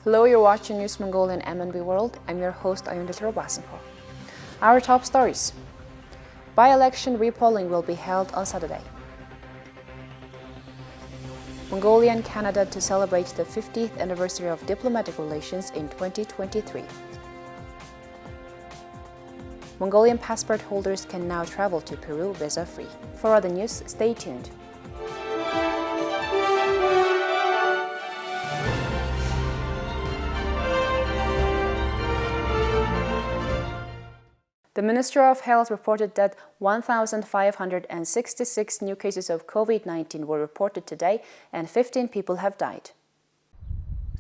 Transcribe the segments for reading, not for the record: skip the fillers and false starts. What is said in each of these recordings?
Hello, you're watching News Mongolia and MNB World. I'm your host, Ayundil Robasenko. Our top stories. By-election repolling will be held on Saturday. Mongolia and Canada to celebrate the 50th anniversary of diplomatic relations in 2023. Mongolian passport holders can now travel to Peru visa-free. For other news, stay tuned. The Ministry of Health reported that 1,566 new cases of COVID-19 were reported today and 15 people have died.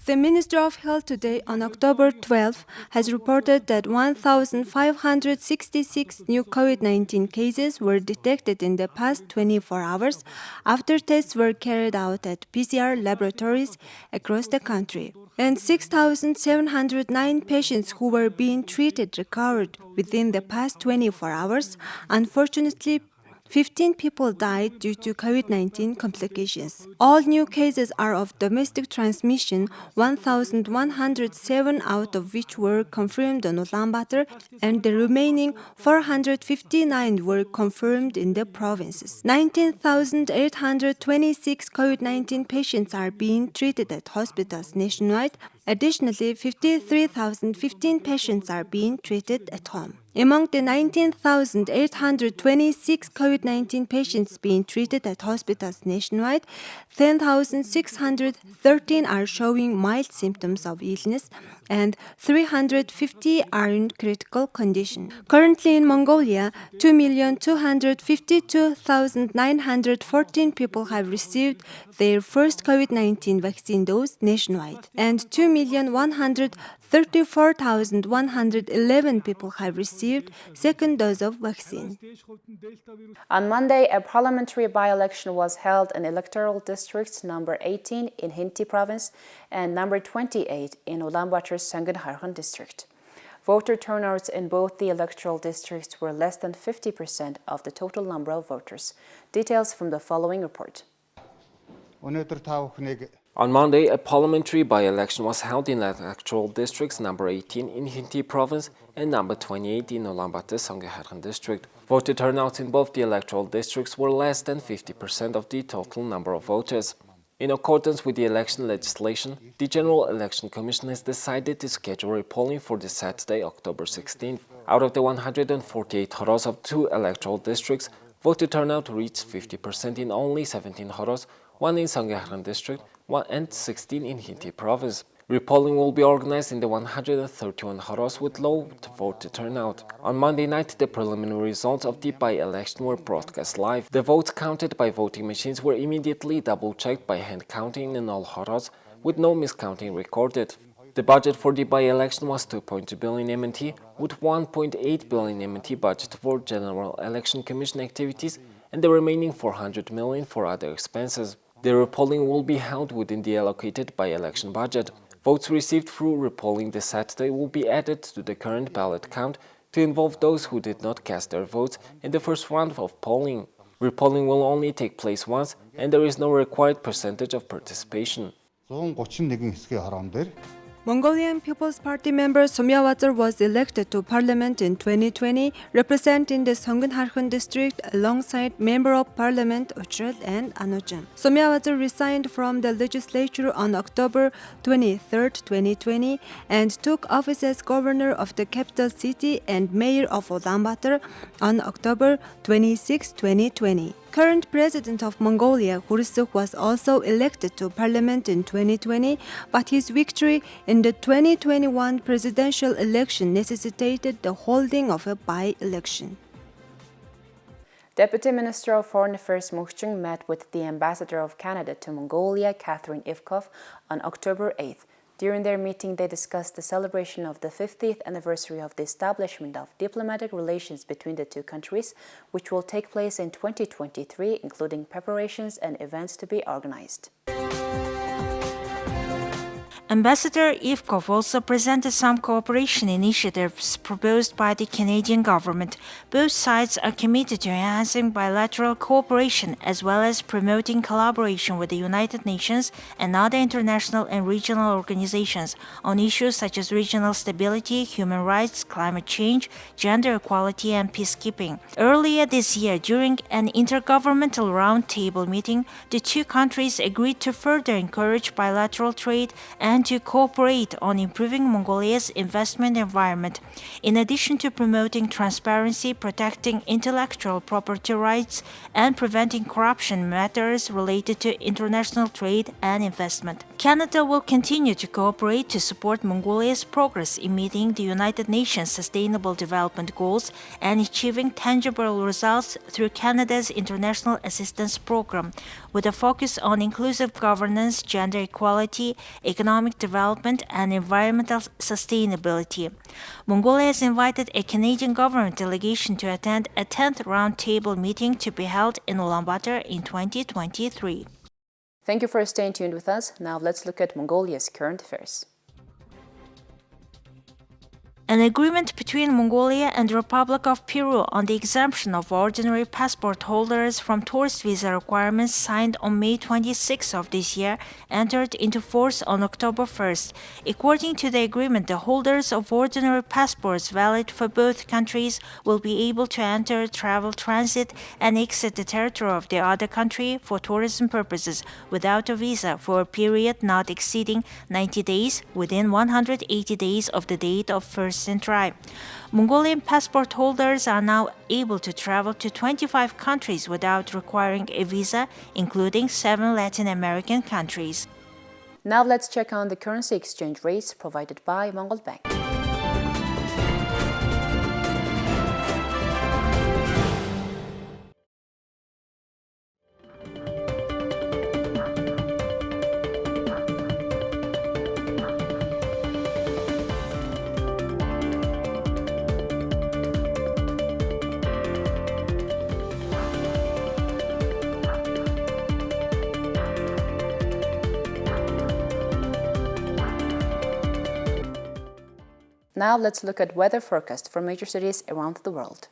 The Ministry of Health today, on October 12, has reported that 1,566 new COVID-19 cases were detected in the past 24 hours after tests were carried out at PCR laboratories across the country. And 6,709 patients who were being treated recovered within the past 24 hours. Unfortunately, 15 people died due to COVID-19 complications. All new cases are of domestic transmission, 1,107 out of which were confirmed on Ulaanbaatar, and the remaining 459 were confirmed in the provinces. 19,826 COVID-19 patients are being treated at hospitals nationwide. Additionally, 53,015 patients are being treated at home. Among the 19,826 COVID-19 patients being treated at hospitals nationwide, 10,613 are showing mild symptoms of illness and 350 are in critical condition. Currently in Mongolia, 2,252,914 people have received their first COVID-19 vaccine dose nationwide, and 2,134,111 people have received second dose of vaccine. On Monday, a parliamentary by-election was held in electoral districts number 18 in Hinti province and number 28 in Ulaanbaatar's Sangin district. Voter turnouts in both the electoral districts were less than 50% of the total number of voters. Details from the following report. On Monday, a parliamentary by-election was held in electoral districts number 18 in Hinti province and number 28 in Ulaanbaatar Sangin district. Voter turnouts in both the electoral districts were less than 50% of the total number of voters. In accordance with the election legislation, the General Election Commission has decided to schedule repolling for this Saturday, October 16th. Out of the 148 horos of 2 electoral districts, voter turnout reached 50% in only 17 horos, 1 in Sangin district, 1 and 16 in Hinti province. Repolling will be organized in the 131 horos with low voter turnout. On Monday night, the preliminary results of the by-election were broadcast live. The votes counted by voting machines were immediately double-checked by hand counting in all horos, with no miscounting recorded. The budget for the by-election was 2.2 billion MNT, with 1.8 billion MNT budget for General Election Commission activities and the remaining 400 million for other expenses. The repolling will be held within the allocated by-election budget. Votes received through repolling this Saturday will be added to the current ballot count to involve those who did not cast their votes in the first round of polling. Repolling will only take place once, and there is no required percentage of participation. Mongolian People's Party member Somyawatar was elected to parliament in 2020, representing the Sangin district alongside Member of Parliament Uchrel and Anojan. Somyawatar resigned from the legislature on October 23, 2020 and took office as governor of the capital city and mayor of Ulaanbaatar on October 26, 2020. Current president of Mongolia, Khurelsukh, was also elected to parliament in 2020, but his victory in the 2021 presidential election necessitated the holding of a by-election. Deputy Minister of Foreign Affairs Mukhchung met with the Ambassador of Canada to Mongolia, Catherine Ivkov, on October 8th. During their meeting, they discussed the celebration of the 50th anniversary of the establishment of diplomatic relations between the two countries, which will take place in 2023, including preparations and events to be organized. Ambassador Ivkov also presented some cooperation initiatives proposed by the Canadian government. Both sides are committed to enhancing bilateral cooperation as well as promoting collaboration with the United Nations and other international and regional organizations on issues such as regional stability, human rights, climate change, gender equality, and peacekeeping. Earlier this year, during an intergovernmental roundtable meeting, the two countries agreed to further encourage bilateral trade and to cooperate on improving Mongolia's investment environment, in addition to promoting transparency, protecting intellectual property rights, and preventing corruption matters related to international trade and investment. Canada will continue to cooperate to support Mongolia's progress in meeting the United Nations Sustainable Development Goals and achieving tangible results through Canada's International Assistance Program, with a focus on inclusive governance, gender equality, economic development, and environmental sustainability. Mongolia has invited a Canadian government delegation to attend a 10th roundtable meeting to be held in Ulaanbaatar in 2023. Thank you for staying tuned with us. Now let's look at Mongolia's current affairs. An agreement between Mongolia and the Republic of Peru on the exemption of ordinary passport holders from tourist visa requirements signed on May 26 of this year entered into force on October 1st. According to the agreement, the holders of ordinary passports valid for both countries will be able to enter, travel, transit, and exit the territory of the other country for tourism purposes without a visa for a period not exceeding 90 days within 180 days of the date of first entry. Mongolian passport holders are now able to travel to 25 countries without requiring a visa, including 7 Latin American countries. Now let's check on the currency exchange rates provided by Mongol Bank. Now let's look at weather forecast for major cities around the world.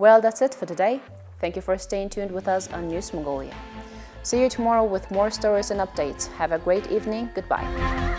Well, that's it for today. Thank you for staying tuned with us on News Mongolia. See you tomorrow with more stories and updates. Have a great evening. Goodbye.